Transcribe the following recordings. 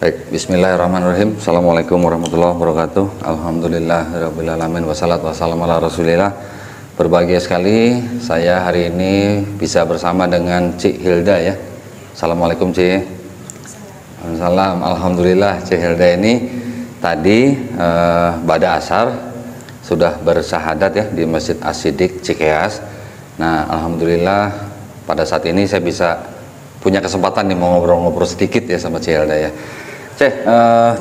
Baik, bismillahirrahmanirrahim. Assalamualaikum warahmatullahi wabarakatuh. Alhamdulillahirabbil alamin wassalatu wassalamu ala Rasulillah. Berbahagia sekali saya hari ini bisa bersama dengan Cik Hilda ya. Assalamualaikum Cik. Waalaikumsalam. Alhamdulillah Cik Hilda ini tadi pada asar sudah bersyahadat ya di Masjid As-Siddiq Cikeas. Nah, alhamdulillah pada saat ini saya bisa punya kesempatan nih mau ngobrol-ngobrol sedikit ya sama Cik Hilda ya. Cik,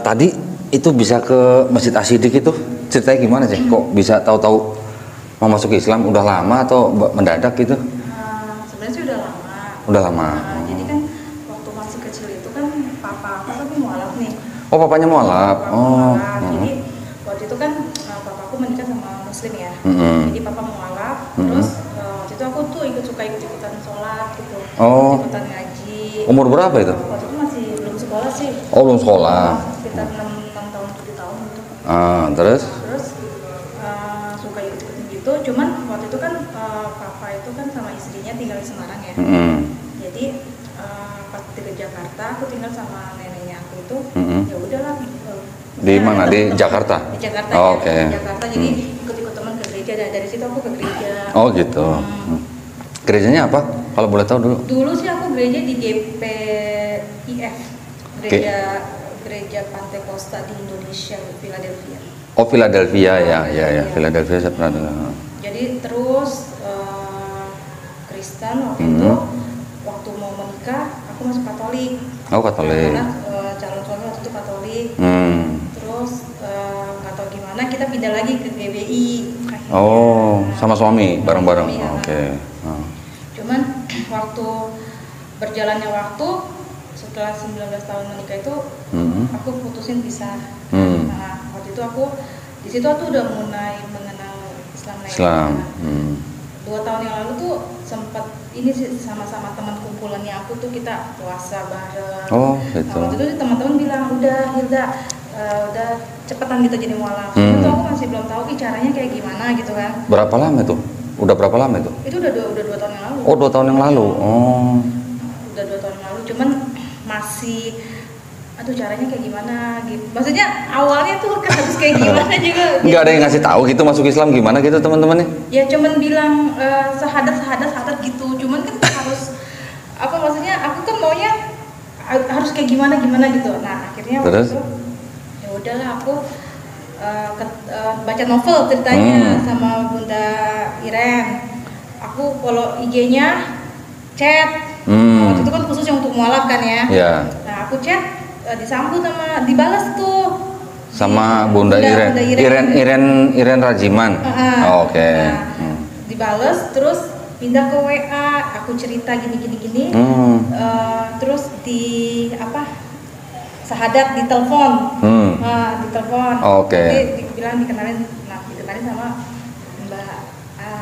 tadi itu bisa ke Masjid As-Siddiq itu ceritanya gimana Cik? Kok bisa tahu-tahu mau masuk Islam? Udah lama atau mendadak gitu? Sebenarnya sih udah lama. Udah lama. Jadi kan waktu masih kecil itu kan papa aku tapi mualaf nih. Oh, papanya mualaf. Oh. Jadi waktu itu kan papaku menikah sama muslim ya. Jadi papa mualaf. Terus waktu itu aku tuh ikut-ikutan sholat gitu. Oh. Ikutan ngaji. Umur berapa itu? Waktu itu masih belum sekolah sih. Oh, belum sekolah. Sekitar 6 tahun 7 tahun gitu. Terus? Terus suka ikut-ikutan gitu. Cuman waktu itu kan papa itu kan sama istrinya tinggal di Semarang ya. Jadi pas di Jakarta aku tinggal sama neneknya aku itu. Ya udahlah. Di mana? Di Jakarta? Di Jakarta. Oh, ya. oke. Di Jakarta jadi ikut-ikut teman ke gereja. Dari situ aku ke gereja. Oh gitu. Gerejanya apa? Kalau boleh tahu dulu. Dulu sih aku gereja di GPIF. Gereja Pantai Costa di Indonesia, Philadelphia. Oh, Philadelphia ya. Philadelphia saya pernah dengar. Jadi terus Kristen waktu itu waktu mau menikah aku masuk Katolik. Oh, Katolik. Karena calon suami waktu itu Katolik. Terus nggak tahu gimana kita pindah lagi ke GBI. Akhirnya. Oh, sama suami bareng-bareng. Suami, ya. Oke. Cuman waktu berjalannya waktu setelah 19 tahun menikah itu aku putusin pisah. Nah, waktu itu di situ aku udah mulai mengenal Islam. 2 tahun yang lalu tuh sempat ini sih sama-sama teman kumpulannya aku tuh kita puasa bareng. Oh, gitu. Nah, waktu itu teman-teman bilang udah Hilda udah cepetan gitu jadi mualaf. Itu aku masih belum tahu caranya kayak gimana gitu kan. Berapa lama itu? Udah berapa lama itu? Itu udah 2 tahun yang lalu. Oh, 2 tahun yang lalu. Oh. Udah 2 tahun yang lalu, cuman masih aduh caranya kayak gimana gitu. Maksudnya awalnya tuh harus kayak gimana juga. Nggak ada yang ngasih tahu gitu masuk Islam gimana gitu teman-temannya? Ya cuman bilang syahadat gitu. Cuman kan harus apa maksudnya aku kan maunya harus kayak gimana gitu. Nah, akhirnya waktu itu ya udahlah aku baca novel ceritanya sama Bunda Iren. Aku follow IG-nya, chat. Waktu itu kan khusus yang untuk mualaf kan ya. Yeah. Nah, aku chat disambut sama dibalas tuh sama Bunda Iren Rajiman. Oke. Nah, dibales terus pindah ke WA, aku cerita gini. Terus di syahadat di telepon. Di telepon. Oke. Jadi dikenalin sama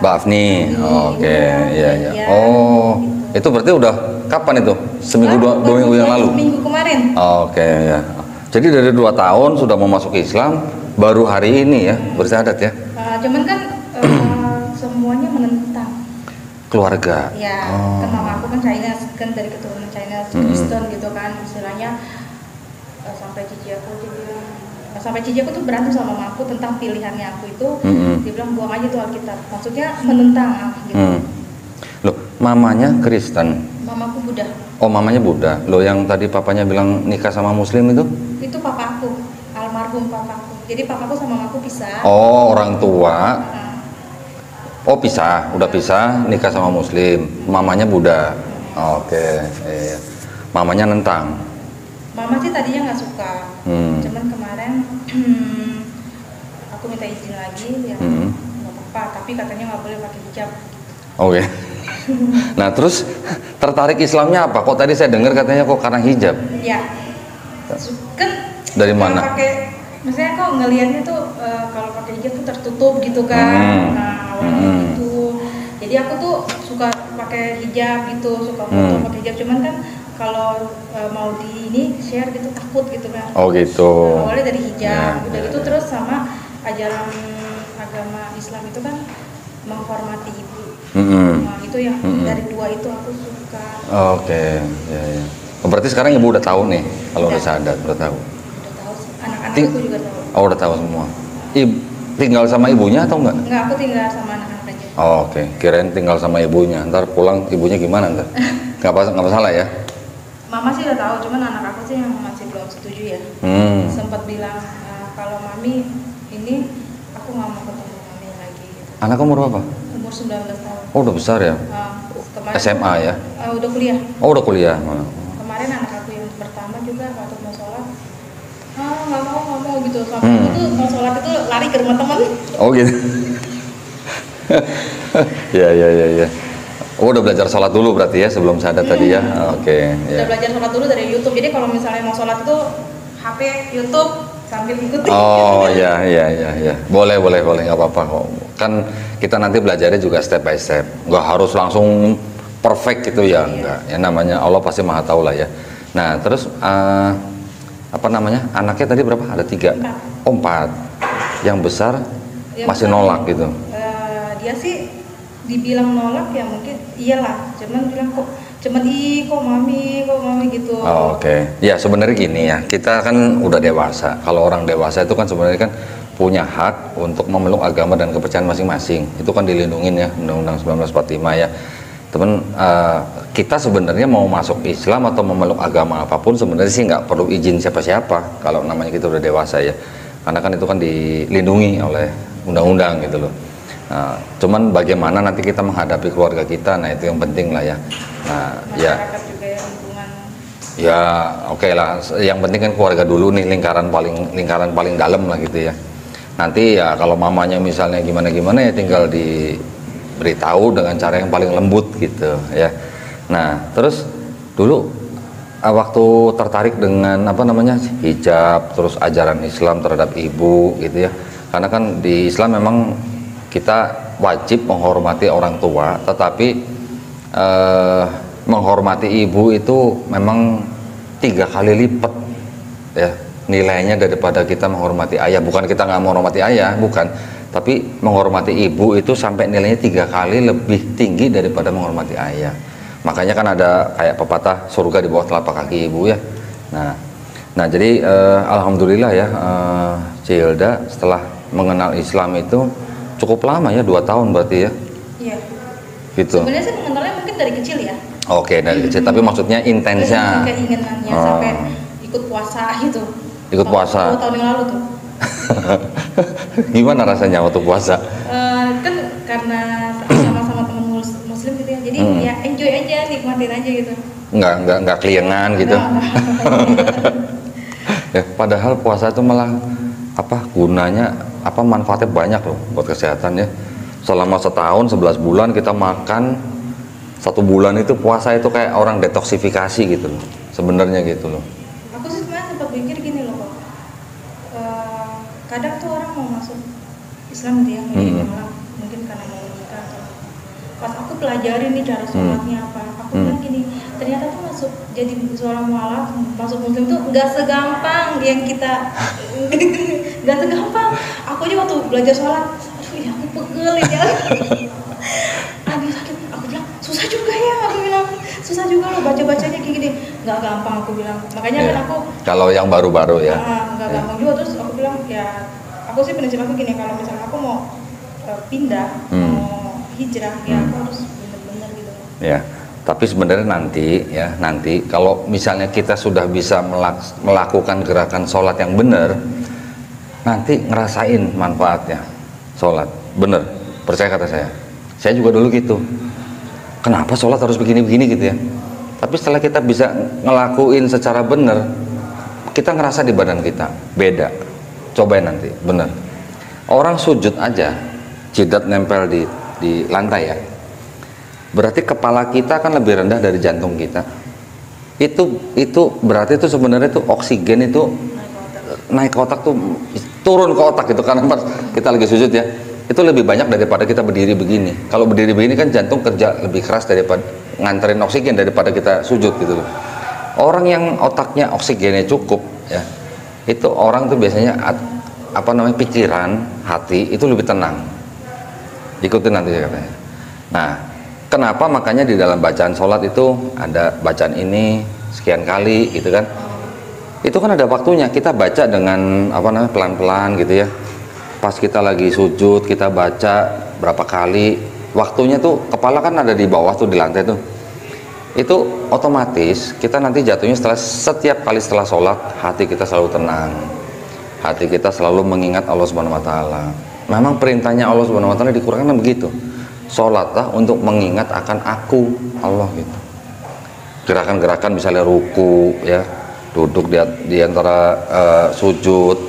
Mbak Afni. Oke, iya. Oh, gitu. Itu berarti udah kapan itu? Seminggu dua minggu yang lalu? Seminggu kemarin. Oke, ya. Jadi dari 2 tahun sudah mau masuk Islam, baru hari ini ya bersyahadat ya? Cuman kan semuanya menentang. Keluarga? Ya, kan mama aku kan China, kan dari keturunan China, Kristen gitu kan, istilahnya sampai cici aku tuh berantem sama mama aku tentang pilihannya aku itu. Dia bilang buang aja tuh Alkitab, maksudnya menentang gitu. Loh, mamanya Kristen? Mamaku Buddha. Oh, mamanya Buddha. Loh, yang tadi papanya bilang nikah sama Muslim itu? Itu papaku, almarhum papaku. Jadi papaku sama mamaku pisah. Oh, orang tua. Oh, pisah, udah pisah, nikah sama Muslim. Mamanya Buddha. Oke. Mamanya nentang. Mama sih tadinya nggak suka, cuman kemarin aku minta izin lagi, ya nggak apa-apa, tapi katanya nggak boleh pakai hijab. Oke. Nah, terus tertarik Islamnya apa? Kok tadi saya dengar katanya kok karena hijab? Ya, kan. Dari mana? Misalnya kok ngelihatnya tuh kalau pakai hijab tuh tertutup gitu kan. Nah, awalnya gitu. Jadi aku tuh suka pakai hijab gitu, suka foto pakai hijab, cuman kan kalau mau share gitu takut gitu kan. Oh gitu. Nah, awalnya dari hijab, udah gitu terus sama ajaran agama Islam itu kan menghormati ibu. Nah itu yang dari 2 itu aku suka. Oke. Berarti sekarang ibu udah tahu nih kalau udah sadar, udah tahu. Udah tahu sih. Anak-anakku juga tahu. Oh, udah tahu semua. Tinggal sama ibunya atau enggak? Enggak, aku tinggal sama anak-anak aja. Oh, oke. Kirain tinggal sama ibunya. Ntar pulang ibunya gimana ntar? Nggak masalah ya? Mama sih udah tahu, cuman anak aku sih yang masih belum setuju ya. Sempat bilang kalau mami ini aku nggak mau ketemu mami lagi. Gitu. Anak umur berapa? Umur 19 tahun. Oh, udah besar ya? Kemarin, SMA ya? Udah kuliah. Oh, udah kuliah. Kemarin anak aku yang pertama juga waktu mau sholat, nggak mau gitu. Sampai aku tuh mau sholat itu lari ke rumah teman. Oh gitu. Ya. Oh, udah belajar sholat dulu berarti ya sebelum sadar tadi ya? Oke. Udah belajar sholat dulu dari YouTube. Jadi kalau misalnya mau sholat itu HP YouTube sambil ikutin. Oh ya. Boleh nggak apa-apa kok. Kan kita nanti belajarnya juga step by step. Nggak harus langsung perfect gitu ya, enggak. Ya namanya Allah pasti maha tahu lah ya. Nah terus apa namanya? Anaknya tadi berapa? Ada 3? 4. Oh, 4. Yang besar yang masih besar, nolak gitu. Dia sih dibilang nolak ya mungkin iyalah, cuman bilang kok mami gitu. Oh, oke. Ya sebenarnya gini ya, kita kan udah dewasa. Kalau orang dewasa itu kan sebenarnya kan punya hak untuk memeluk agama dan kepercayaan masing-masing. Itu kan dilindungin ya Undang-Undang 1945 ya. Teman, kita sebenarnya mau masuk Islam atau memeluk agama apapun sebenarnya sih nggak perlu izin siapa-siapa kalau namanya kita udah dewasa ya. Karena kan itu kan dilindungi oleh undang-undang gitu loh. Nah, cuman bagaimana nanti kita menghadapi keluarga kita, nah itu yang penting lah ya. Nah, masyarakat juga ya, lingkungan. Ya, oke lah. Yang penting kan keluarga dulu nih, lingkaran paling dalam lah gitu ya. Nanti ya kalau mamanya misalnya gimana ya tinggal diberitahu dengan cara yang paling lembut gitu ya. Nah, terus dulu waktu tertarik dengan apa namanya hijab, terus ajaran Islam terhadap ibu gitu ya. Karena kan di Islam memang kita wajib menghormati orang tua, tetapi menghormati ibu itu memang 3 kali lipat ya nilainya daripada kita menghormati ayah. Bukan kita nggak menghormati ayah, bukan, tapi menghormati ibu itu sampai nilainya 3 kali lebih tinggi daripada menghormati ayah. Makanya kan ada kayak pepatah surga di bawah telapak kaki ibu ya. Nah jadi alhamdulillah ya, Cilda setelah mengenal Islam itu cukup lama ya, 2 tahun berarti ya? Iya. Gitu. Sebenarnya saya mengenalnya mungkin dari kecil ya. Oke, dari kecil. Tapi maksudnya intensnya. Keinginannya sampai ikut puasa gitu. Ikut puasa. 2 tahun yang lalu tuh. Gimana rasanya waktu puasa? Kan karena sama-sama teman muslim gitu ya. Jadi ya enjoy aja, nikmatin aja gitu. Enggak keliengan gitu. Ya, padahal puasa itu malah gunanya manfaatnya banyak loh buat kesehatan ya. Selama setahun 11 bulan kita makan, 1 bulan itu puasa itu kayak orang detoksifikasi gitu loh sebenarnya gitu loh. Aku sih sebenarnya sempat pikir gini loh Pak, kadang tuh orang mau masuk Islam dia mungkin karena mau nikah atau pas aku pelajarin nih cara sholatnya apa, aku bilang gini, ternyata tuh masuk jadi seorang mualaf, masuk muslim tuh nggak segampang yang kita nggak segampang. Aku aja waktu belajar sholat, aduh ya aku pegel ya. Aduh sakit, aku bilang susah juga ya, aku bilang susah juga loh baca-bacanya kayak gini, nggak gampang aku bilang. Makanya kan aku kalau yang baru-baru ya nggak gampang juga. Terus aku bilang ya, aku sih prinsip aku gini, kalau misalnya aku mau pindah, mau hijrah ya aku harus bener-bener gitu. Ya. Tapi sebenarnya nanti kalau misalnya kita sudah bisa melakukan gerakan sholat yang benar, nanti ngerasain manfaatnya sholat bener, percaya kata saya juga dulu gitu, kenapa sholat harus begini-begini gitu ya. Tapi setelah kita bisa ngelakuin secara bener, kita ngerasa di badan kita beda. Cobain nanti, bener. Orang sujud aja jidat nempel di lantai ya, berarti kepala kita kan lebih rendah dari jantung kita. Itu berarti itu sebenarnya itu oksigen itu naik ke otak tuh, turun ke otak gitu. Karena pas kita lagi sujud ya, itu lebih banyak daripada kita berdiri begini. Kalau berdiri begini kan jantung kerja lebih keras daripada nganterin oksigen daripada kita sujud gitu loh. Orang yang otaknya oksigennya cukup ya, itu orang tuh biasanya pikiran, hati itu lebih tenang. Ikutin nanti katanya. Nah, kenapa makanya di dalam bacaan sholat itu ada bacaan ini, sekian kali gitu kan. Itu kan ada waktunya, kita baca dengan pelan-pelan gitu ya. Pas kita lagi sujud kita baca berapa kali, waktunya tuh kepala kan ada di bawah tuh, di lantai tuh. Itu otomatis kita nanti jatuhnya setiap kali setelah sholat, hati kita selalu tenang, hati kita selalu mengingat Allah Subhanahu Wa Taala. Memang perintahnya Allah Subhanahu Wa Taala di Quran kan begitu, sholatlah untuk mengingat akan aku, Allah gitu. Gerakan-gerakan misalnya ruku ya, duduk di antara sujud,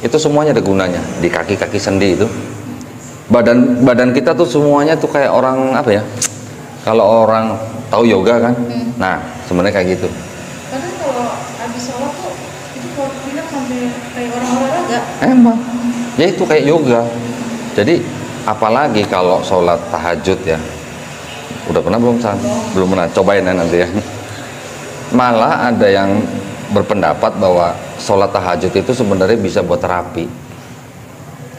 itu semuanya ada gunanya. Di kaki-kaki sendi itu, badan kita tuh semuanya tuh kayak orang apa ya, kalau orang tahu yoga kan, nah sebenarnya kayak gitu. Kadang kalau habis sholat tuh itu kalau bilang sampai kayak orang olahraga. Emang ya itu kayak yoga. Jadi apalagi kalau sholat tahajud ya, udah pernah belum San? Belum pernah, cobain ya nanti ya. Malah ada yang berpendapat bahwa sholat tahajud itu sebenarnya bisa buat terapi,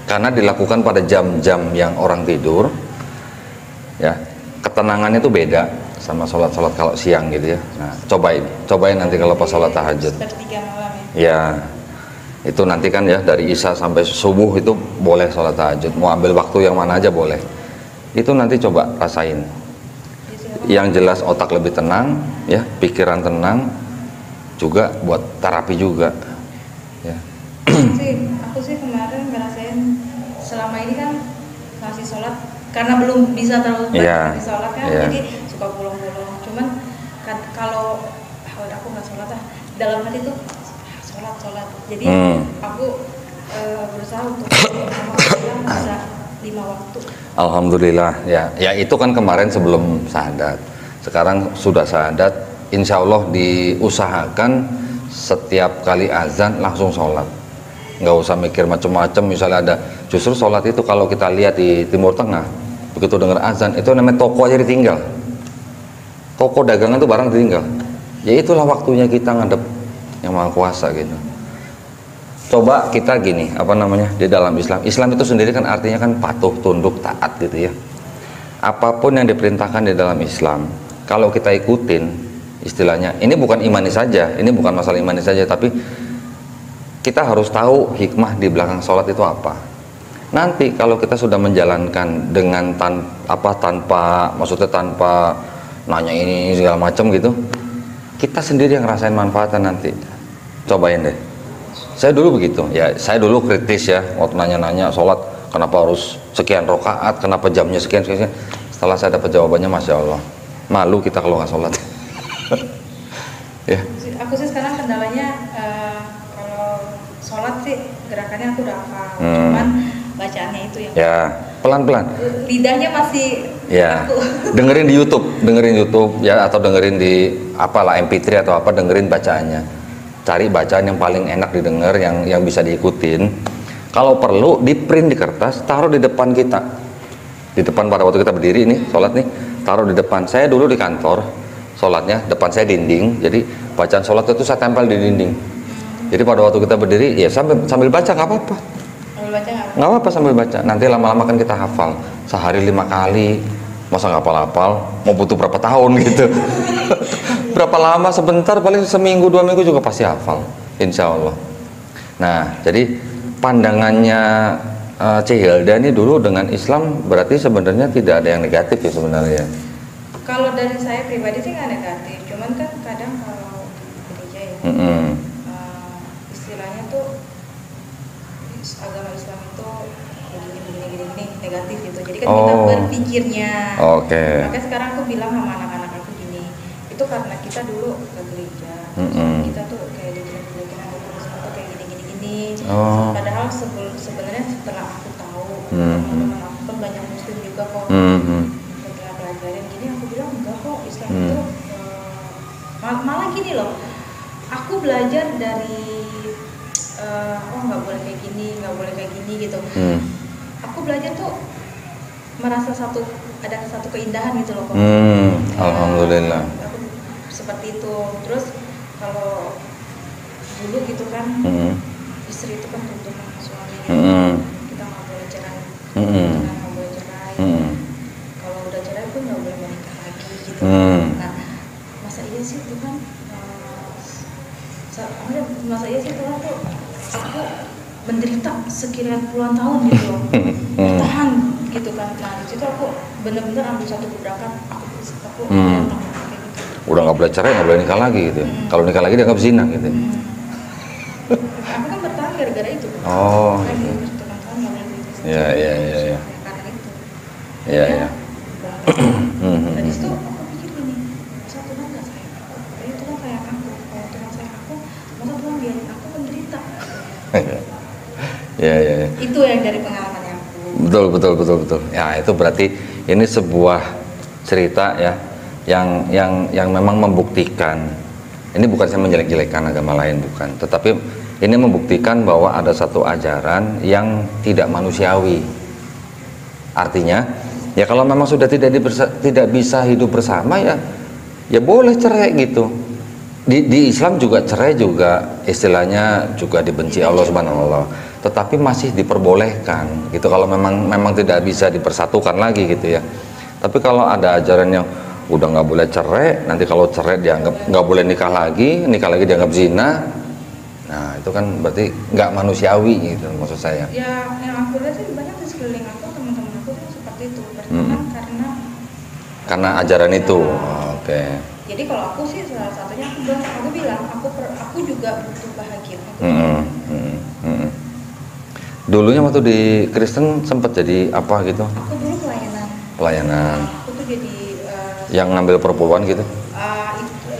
karena dilakukan pada jam-jam yang orang tidur ya, ketenangannya itu beda sama sholat-sholat kalau siang gitu ya. Nah cobain nanti kalau pas sholat tahajud Sepertiga malam ya, itu nanti kan ya dari Isya sampai subuh itu boleh sholat tahajud, mau ambil waktu yang mana aja boleh. Itu nanti coba rasain. Yang jelas otak lebih tenang ya, pikiran tenang, juga buat terapi juga ya. Aku sih kemarin ngerasain selama ini kan masih sholat, karena belum bisa terlalu banyak di sholat kan, jadi suka bolong-bolong. Cuman kalau aku nggak sholat dalam hati tuh sholat. Jadi aku berusaha untuk bisa 5 waktu. Alhamdulillah ya itu kan kemarin sebelum syahadat. Sekarang sudah syahadat, insya Allah diusahakan setiap kali azan langsung sholat, nggak usah mikir macam-macam. Misalnya ada, justru sholat itu kalau kita lihat di Timur Tengah, begitu dengar azan itu namanya toko aja ditinggal, toko dagangan tuh barang ditinggal. Ya itulah waktunya kita ngadep yang Maha Kuasa gitu. Coba kita gini, di dalam Islam itu sendiri kan artinya kan patuh, tunduk, taat gitu ya. Apapun yang diperintahkan di dalam Islam, kalau kita ikutin, istilahnya ini bukan imani saja, ini bukan masalah imani saja, tapi kita harus tahu hikmah di belakang sholat itu apa. Nanti kalau kita sudah menjalankan dengan tanpa nanya ini segala macam gitu, kita sendiri yang ngerasain manfaatnya nanti. Cobain deh. Saya dulu begitu ya, saya dulu kritis ya waktu nanya-nanya sholat kenapa harus sekian rakaat, kenapa jamnya sekian. Setelah saya dapat jawabannya, masya Allah, malu kita kalau nggak sholat. Ya. Aku sih sekarang kendalanya kalau sholat sih gerakannya aku udah hafal, cuman bacaannya itu yang ya pelan-pelan, lidahnya masih ya dengerin di YouTube ya, atau dengerin di MP3 atau dengerin bacaannya. Cari bacaan yang paling enak didengar, yang bisa diikutin. Kalau perlu di print di kertas, taruh di depan kita, di depan pada waktu kita berdiri nih sholat nih, taruh di depan. Saya dulu di kantor sholatnya depan saya dinding, jadi bacaan sholat itu saya tempel di dinding. Jadi pada waktu kita berdiri ya sambil baca nggak apa-apa. Nggak apa-apa sambil baca. Nanti lama-lama kan kita hafal. Sehari 5 kali, masa nggak hafal-hafal? Mau butuh berapa tahun gitu? Berapa lama? Sebentar, paling seminggu 2 minggu juga pasti hafal, insya Allah. Nah, jadi pandangannya Hilda ini dulu dengan Islam berarti sebenarnya tidak ada yang negatif ya sebenarnya. Kalau dari saya pribadi sih nggak negatif, cuman kan kadang kalau gereja ya, istilahnya tuh agama Islam itu begini negatif gitu. Jadi kan kita berpikirnya. Makanya sekarang aku bilang sama anak-anak aku gini, itu karena kita dulu ke gereja, kita tuh kayak dijelek-jelekin atau kayak gini. Padahal sebenarnya setelah aku tahu, teman-teman aku kan banyak muslim juga kok, setelah pelajaran gini aku bilang enggak kok, Islam itu malah gini loh, aku belajar dari nggak boleh kayak gini gitu. Aku belajar tuh merasa ada satu keindahan gitu loh. Alhamdulillah. Aku seperti itu. Terus kalau dulu gitu kan, istri itu kan tuntut sama suami gitu. Kita nggak boleh cerai, kalau udah cerai pun nggak boleh menikah lagi gitu. Nah, masa iya sih Tuhan masa iya sih Tuhan tuh aku menderita sekian puluhan tahun gitu loh, bertahan gitu kan. Nah di situ aku bener-bener ambil satu gebrakan, aku bertahan kayak gitu. Udah nggak boleh cerai, nggak boleh nikah lagi gitu. Kalau nikah lagi dia nggak zina gitu. Aku kan bertahan gara-gara itu. Oh. Lagi bertahun-tahun nggak boleh nikah. Iya. Karena itu. Iya. Dan di situ aku pikir gini, masa Tuhan nggak sayang aku? Tuhan sayang aku. Kalau Tuhan sayang aku, masa Tuhan biarin aku menderita? Iya. Itu yang dari pengalaman aku. Betul. Ya itu berarti ini sebuah cerita ya yang memang membuktikan. Ini bukan saya menjelek-jelekan agama lain, bukan. Tetapi ini membuktikan bahwa ada satu ajaran yang tidak manusiawi. Artinya, ya kalau memang sudah tidak bisa hidup bersama ya boleh cerai gitu. Di Islam juga cerai juga istilahnya juga dibenci Allah Subhanahu wa taala. Tetapi masih diperbolehkan gitu kalau memang tidak bisa dipersatukan lagi gitu ya. Tapi kalau ada ajaran yang udah nggak boleh cerai, nanti kalau cerai dianggap nggak boleh nikah lagi dianggap zina. Nah itu kan berarti nggak manusiawi gitu maksud saya. Ya yang aku lihat sih banyak di sekeliling aku, teman-teman aku tuh seperti itu bertahan karena ajaran itu. Oke. Jadi kalau aku sih salah satunya aku bilang aku juga butuh bahagia. Dulunya waktu di Kristen sempat jadi apa gitu? Aku dulu Pelayanan. Aku tuh jadi yang ngambil perpuluhan gitu?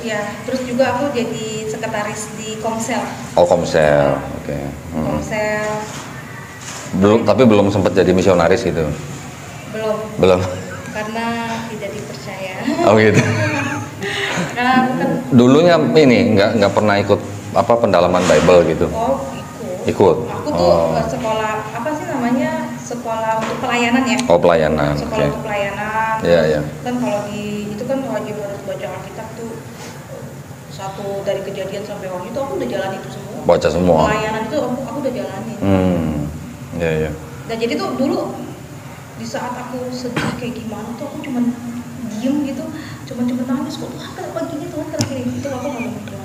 Ya, terus juga aku jadi sekretaris di Komsel. Oh Komsel, oke. Komsel. Tapi belum sempat jadi misionaris gitu? Belum. Karena tidak dipercaya. Oh gitu. Karena aku kan dulunya ini nggak pernah ikut apa pendalaman Bible gitu? Oh ikut. Aku tuh sekolah apa sih namanya, sekolah untuk pelayanan ya. Oh pelayanan. Sekolah untuk pelayanan. Iya. Kan kalau itu kan wajib harus baca Alkitab tuh, satu dari Kejadian sampai Wahyu itu aku udah jalan itu semua. Baca semua. Pelayanan itu aku udah jalanin. Iya. Dan jadi tuh dulu di saat aku sedih kayak gimana tuh aku cuman diem gitu, cuman nangis, kok Tuhan kenapa gini, Tuhan kenapa gini, itu aku nggak mikir.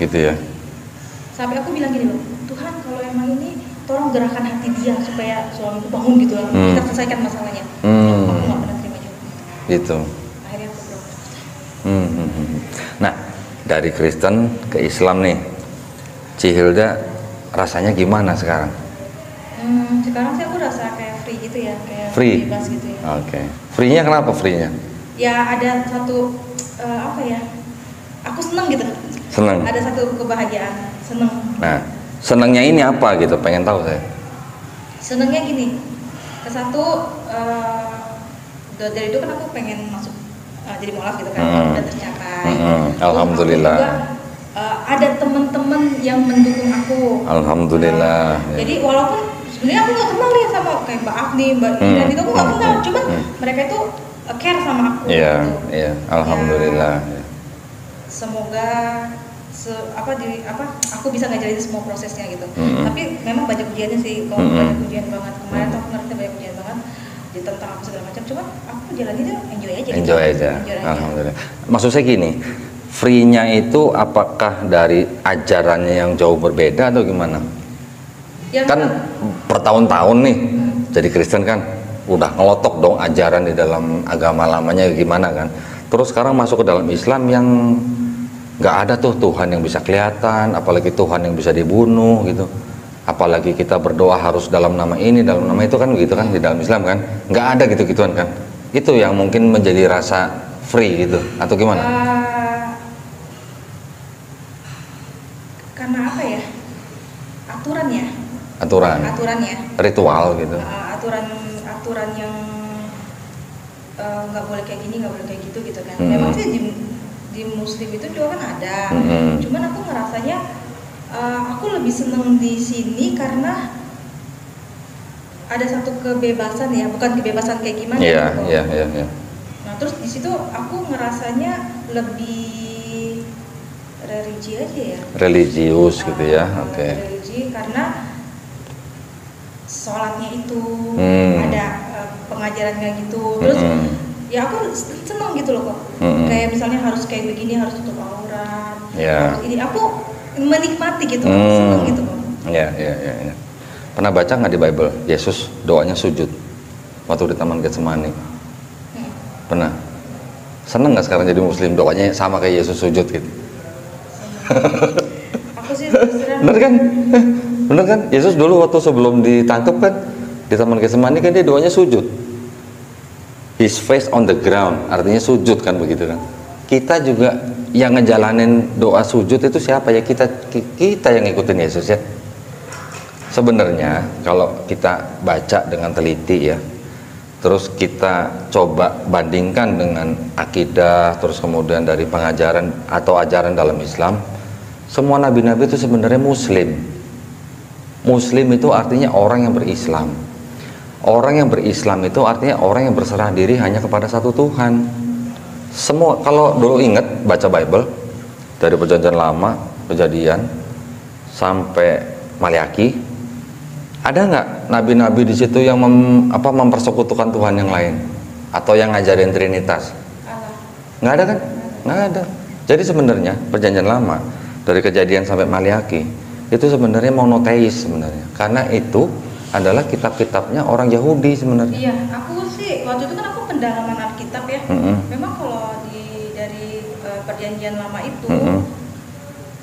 Gitu ya. Sampai aku bilang gini loh, Tuhan kalau emang ini tolong gerakan hati dia supaya suamiku bangun gitu lah, kita selesaikan masalahnya. Aku nggak pernah terima juga. Gitu. Akhirnya aku berubah. Nah dari Kristen ke Islam nih, Cihilda rasanya gimana sekarang? Sekarang sih aku rasa kayak free gitu ya, kayak free? Bebas gitu ya. Oke. Free-nya kenapa free-nya? Ya ada satu apa ya? Aku seneng gitu. Seneng. Ada satu kebahagiaan, seneng. Nah, senengnya ini apa gitu? Pengen tahu saya. Senengnya gini, satu dari itu kan aku pengen masuk jadi mualaf gitu kan, udah tercapai. Alhamdulillah. Juga, ada teman-teman yang mendukung aku. Alhamdulillah. Jadi walaupun sebenarnya aku nggak kenal nih sama kayak Mbak Agni, Mbak Ida itu aku nggak kenal, cuman mereka itu care sama aku. Iya. Alhamdulillah. Ya, semoga aku bisa ngejalanin semua prosesnya gitu. Tapi memang banyak ujiannya sih, banyak ujian banget. Kemarin tuh aku ngerti banyak ujian banget ditentang aku segala macam. Cuman aku jalaninnya enjoy aja. Enjoy aja. Alhamdulillah. Maksud saya gini, free-nya itu apakah dari ajarannya yang jauh berbeda atau gimana? Kan bertahun-tahun nih jadi Kristen kan udah ngelotok dong ajaran di dalam agama lamanya gimana kan. Terus sekarang masuk ke dalam Islam yang nggak ada tuh Tuhan yang bisa kelihatan, apalagi Tuhan yang bisa dibunuh gitu, apalagi kita berdoa harus dalam nama ini, dalam nama itu kan begitu kan di dalam Islam kan, nggak ada gitu-gituan kan. Itu yang mungkin menjadi rasa free gitu atau gimana? Karena apa ya, aturannya ritual gitu, aturan yang nggak boleh kayak gini, nggak boleh kayak gitu gitu kan. Memang sih di Muslim itu juga kan ada, cuman aku ngerasanya aku lebih seneng di sini karena ada satu kebebasan ya, bukan kebebasan kayak gimana. Iya. Nah terus di situ aku ngerasanya lebih religi aja ya. Religius gitu ya, oke. Religi karena sholatnya itu ada pengajaran kayak gitu. Terus ya aku seneng gitu loh kok. Kayak misalnya harus kayak begini, harus tutup aurat. Yeah. Ini aku menikmati gitu, seneng gitu Pak. Ya. Pernah baca nggak di Bible Yesus doanya sujud waktu di Taman Getsemani? Pernah? Seneng nggak sekarang jadi Muslim doanya sama kayak Yesus sujud gitu? Aku sih bener kan? Bener kan? Yesus dulu waktu sebelum ditangkap kan di Taman Getsemani kan dia doanya sujud. His face on the ground, artinya sujud kan begitu kan? Kita juga yang ngejalanin doa sujud itu siapa ya? Kita yang ngikutin Yesus ya. Sebenarnya kalau kita baca dengan teliti ya, terus kita coba bandingkan dengan akidah, terus kemudian dari pengajaran atau ajaran dalam Islam, semua nabi-nabi itu sebenarnya Muslim. Muslim itu artinya orang yang berislam. Orang yang berislam itu artinya orang yang berserah diri hanya kepada satu Tuhan. Semua, kalau dulu ingat baca Bible dari Perjanjian Lama, Kejadian sampai Maliaki, ada nggak nabi-nabi di situ yang mempersekutukan Tuhan yang lain atau yang ngajarin Trinitas? Nggak ada kan? Nggak ada. Jadi sebenarnya Perjanjian Lama dari Kejadian sampai Maliaki itu sebenarnya monoteis sebenarnya, karena itu adalah kitab-kitabnya orang Yahudi sebenarnya. Iya, aku sih waktu itu kan aku pendalaman Alkitab ya. Memang kalau dari Perjanjian Lama itu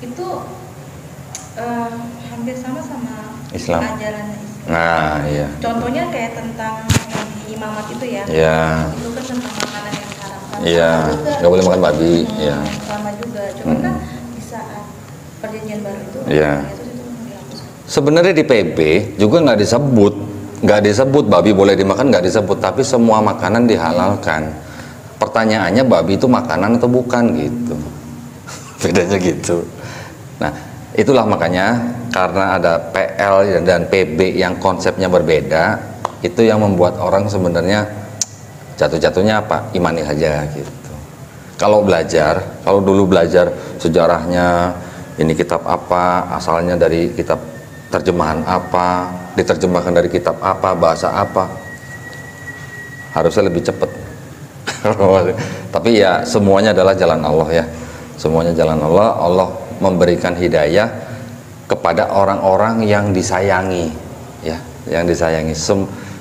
itu hampir sama Islam. Ajarannya Islam. Nah, iya. Contohnya kayak tentang yang di imamat itu ya. Iya. Itu kan tentang makanan yang diharamkan. Iya. Nggak boleh makan babi. Iya. Sama juga. Cuma kan di saat Perjanjian Baru itu, iya. Yesus itu dihapuskan. Sebenarnya di PB juga nggak disebut babi boleh dimakan, nggak disebut, tapi semua makanan dihalalkan. Pertanyaannya babi itu makanan atau bukan gitu. Bedanya gitu. Nah, itulah makanya karena ada PL dan PB yang konsepnya berbeda, itu yang membuat orang sebenarnya jatuh-jatuhnya apa? Imani saja gitu. Kalau dulu belajar sejarahnya, ini kitab apa, asalnya dari kitab terjemahan apa, diterjemahkan dari kitab apa, bahasa apa, harusnya lebih cepat. Tapi ya semuanya adalah jalan Allah ya. Semuanya jalan Allah. Allah memberikan hidayah kepada orang-orang yang disayangi ya, yang disayangi.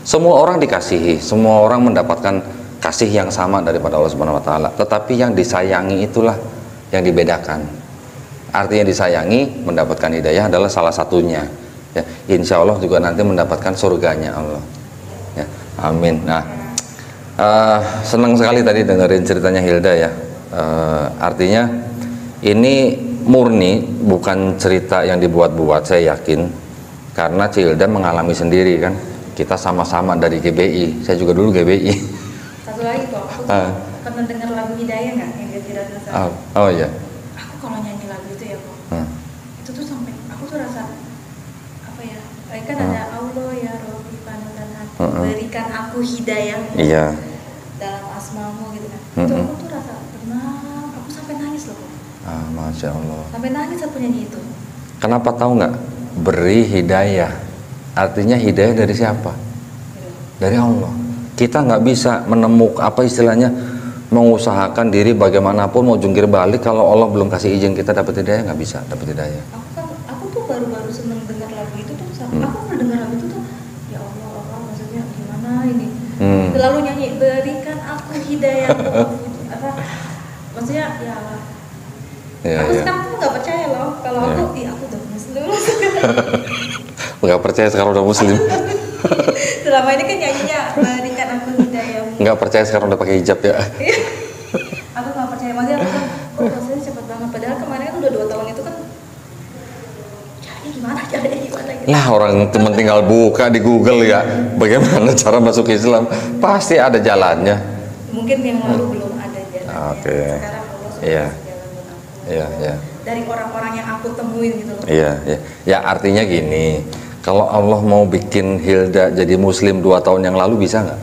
Semua orang dikasihi, semua orang mendapatkan kasih yang sama daripada Allah Subhanahu wa taala. Tetapi yang disayangi itulah yang dibedakan. Artinya disayangi, mendapatkan hidayah adalah salah satunya. Ya, insya Allah juga nanti mendapatkan surganya Allah. Ya, amin. Nah, senang sekali tadi dengerin ceritanya Hilda ya. Artinya ini murni bukan cerita yang dibuat-buat, saya yakin, karena Hilda mengalami sendiri kan. Kita sama-sama dari GBI. Saya juga dulu GBI. Satu lagi kok, aku pernah dengar lagu Hidayah nggak yang dia tidak rasa? Oh iya. Aku kalau nyanyi lagu itu ya kok, itu tuh sampai aku tuh rasa apa ya? Kan ada Allah ya Robi panutan hati, berikan aku hidayah dalam asmamu gitu kan. Itu aku tuh rasa tenang, aku sampai nangis loh kok. Masya Allah. Sampai nangis aku nyanyi itu. Kenapa tahu nggak? Beri hidayah. Artinya hidayah dari siapa? Dari Allah. Kita nggak bisa menemukan apa istilahnya, mengusahakan diri bagaimanapun mau jungkir balik kalau Allah belum kasih izin kita dapat hidayah, nggak bisa dapat hidayah. Aku tuh baru seneng dengar lagu itu tuh. Aku pernah dengar lagu itu tuh, ya Allah maksudnya gimana ini? Lalu nyanyi berikan aku hidayah, apa? Maksudnya ya Allah. Aku sekarang tuh nggak percaya loh kalau aku udah Muslim. Nggak percaya sekarang udah Muslim. Selama ini kan nyanyinya berikan aku hidayah. Nggak percaya sekarang udah pakai hijab ya. Aku nggak percaya, maksudnya aku kan prosesnya cepet banget. Padahal kemarin kan udah 2 tahun itu kan caranya gimana gitu. Lah orang temen tinggal buka di Google ya, bagaimana cara masuk Islam, pasti ada jalannya. Mungkin yang lalu belum ada jalannya. Oke. Sekarang Allah sudah jalan buat aku. Iya. Dari orang-orang yang aku temuin gitu loh. Iya. Ya artinya gini, kalau Allah mau bikin Hilda jadi Muslim 2 tahun yang lalu bisa nggak?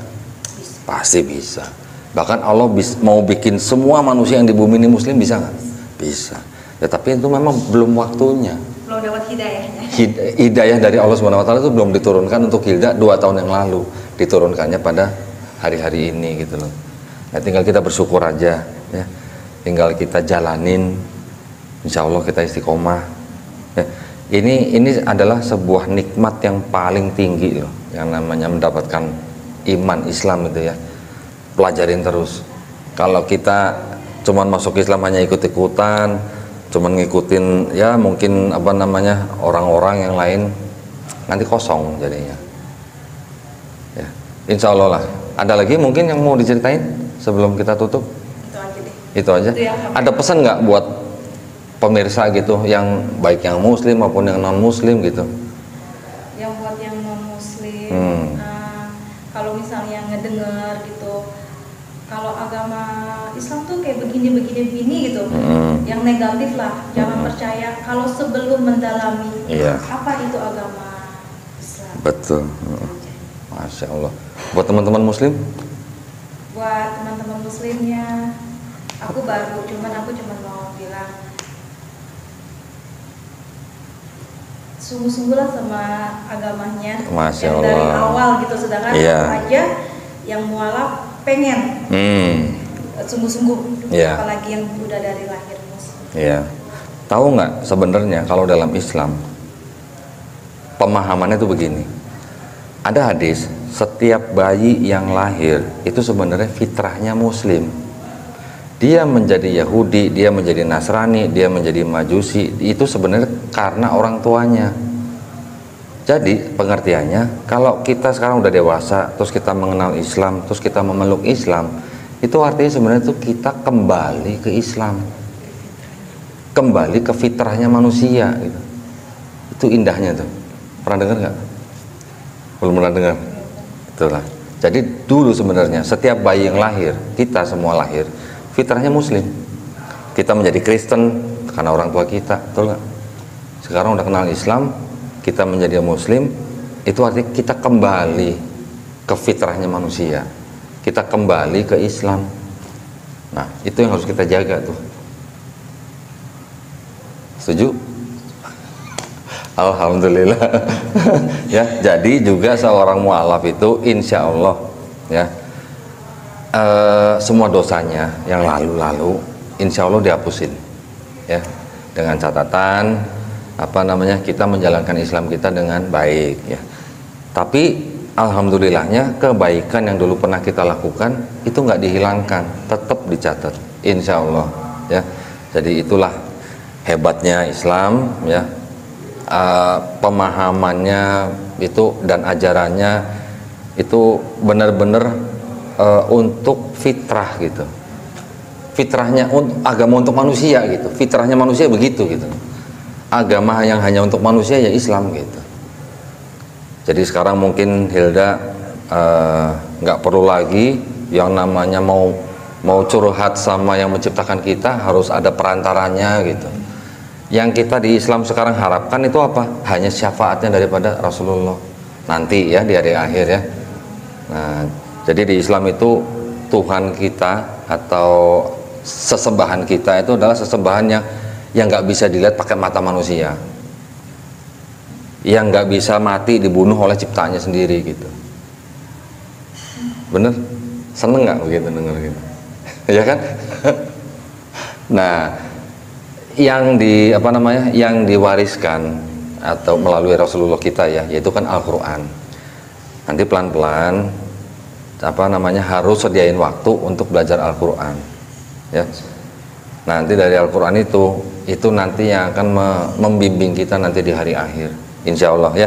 Bisa. Pasti bisa. Bahkan Allah mau bikin semua manusia yang di bumi ini Muslim bisa nggak? Bisa. Ya, tapi itu memang belum waktunya. Belum dapat hidayahnya. Hidayah dari Allah Subhanahu wa taala itu belum diturunkan untuk Hilda 2 tahun yang lalu. Diturunkannya pada hari-hari ini gitu loh. Nah, tinggal kita bersyukur aja ya. Tinggal kita jalanin. Insya Allah kita istiqomah Ya, ini adalah sebuah nikmat yang paling tinggi loh, yang namanya mendapatkan iman Islam itu ya. Pelajarin terus. Kalau kita cuman masuk Islam hanya ikut-ikutan, cuman ngikutin ya mungkin apa namanya orang-orang yang lain, nanti kosong jadinya. Ya, insya Allah lah. Ada lagi mungkin yang mau diceritain sebelum kita tutup? Itu aja deh. Itu aja. Itu ya, ada pesan nggak buat pemirsa gitu, yang baik yang muslim maupun yang non muslim gitu? Yang buat yang non muslim, kalau misalnya ngedenger gitu, kalau agama Islam tuh kayak begini gitu, yang negatif lah, jangan percaya. Kalau sebelum mendalami apa itu agama Islam. Betul. Masya Allah. Buat teman-teman muslim? Buat teman-teman muslimnya, aku baru, aku cuma mau bilang sungguh-sungguhlah sama agamanya. Masya yang Allah. Dari awal gitu, sedangkan aku aja yang mualaf pengen sungguh-sungguh, apalagi yang udah dari lahir muslim. Iya. Tahu nggak sebenarnya kalau dalam Islam pemahamannya itu begini. Ada hadis, setiap bayi yang lahir itu sebenarnya fitrahnya muslim. Dia menjadi Yahudi, dia menjadi Nasrani, dia menjadi Majusi, itu sebenarnya karena orang tuanya. Jadi pengertiannya, kalau kita sekarang udah dewasa, terus kita mengenal Islam, terus kita memeluk Islam, itu artinya sebenarnya itu kita kembali ke Islam, kembali ke fitrahnya manusia gitu. Itu indahnya tuh. Pernah dengar nggak? Belum pernah dengar? Itulah. Jadi dulu sebenarnya setiap bayi yang lahir, kita semua lahir fitrahnya muslim. Kita menjadi Kristen karena orang tua kita, betul nggak? Sekarang udah kenal Islam, kita menjadi muslim, itu artinya kita kembali ke fitrahnya manusia, kita kembali ke Islam. Nah, itu yang harus kita jaga tuh. Setuju? Alhamdulillah. Ya, jadi juga seorang mualaf itu insya Allah ya, semua dosanya yang lalu-lalu insya Allah dihapusin ya, dengan catatan apa namanya, kita menjalankan Islam kita dengan baik ya. Tapi alhamdulillahnya kebaikan yang dulu pernah kita lakukan itu nggak dihilangkan, tetap dicatat insya Allah ya. Jadi itulah hebatnya Islam ya, pemahamannya itu dan ajarannya itu benar-benar untuk fitrah gitu, fitrahnya agama untuk manusia gitu, fitrahnya manusia begitu gitu. Agama yang hanya untuk manusia ya Islam gitu. Jadi sekarang mungkin Hilda nggak perlu lagi yang namanya mau curhat sama yang menciptakan kita, harus ada perantaranya gitu. Yang kita di Islam sekarang harapkan itu apa? Hanya syafaatnya daripada Rasulullah nanti ya di hari akhir ya. Nah, jadi di Islam itu Tuhan kita atau sesembahan kita itu adalah sesembahan yang nggak bisa dilihat pakai mata manusia, yang nggak bisa mati dibunuh oleh ciptaannya sendiri gitu. Bener? Seneng nggak begitu denger gitu? Ya kan? Nah, yang yang diwariskan atau melalui Rasulullah kita ya, yaitu kan Al-Quran. Nanti pelan-pelan harus sediain waktu untuk belajar Al-Quran ya. Nanti dari Al-Quran itu nanti yang akan membimbing kita nanti di hari akhir insya Allah ya.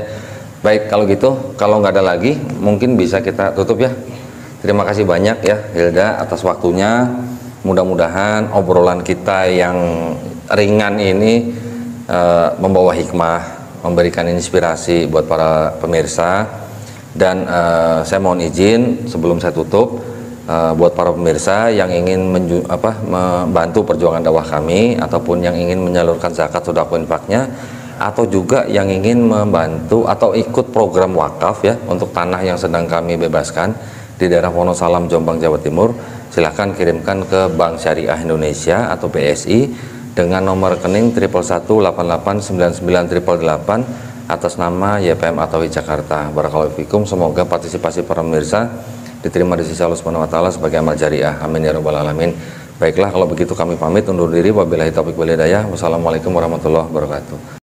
Baik, kalau gitu, kalau nggak ada lagi mungkin bisa kita tutup ya. Terima kasih banyak ya Hilda atas waktunya. Mudah-mudahan obrolan kita yang ringan ini membawa hikmah, memberikan inspirasi buat para pemirsa. Dan saya mohon izin sebelum saya tutup, buat para pemirsa yang ingin membantu perjuangan dakwah kami, ataupun yang ingin menyalurkan zakat sedekah infaknya, atau juga yang ingin membantu atau ikut program wakaf ya untuk tanah yang sedang kami bebaskan di daerah Wonosalam, Jombang, Jawa Timur, silahkan kirimkan ke Bank Syariah Indonesia atau BSI dengan nomor rekening 111899888 atas nama YPM Atawi Jakarta. Barakallahu fikum. Semoga partisipasi para pemirsa diterima di sisi Allah Subhanahu wa taala sebagai amal jariah. Amin ya rabbal alamin. Baiklah, kalau begitu kami pamit undur diri. Wabillahi taufiq wal hidayah. Wassalamualaikum warahmatullahi wabarakatuh.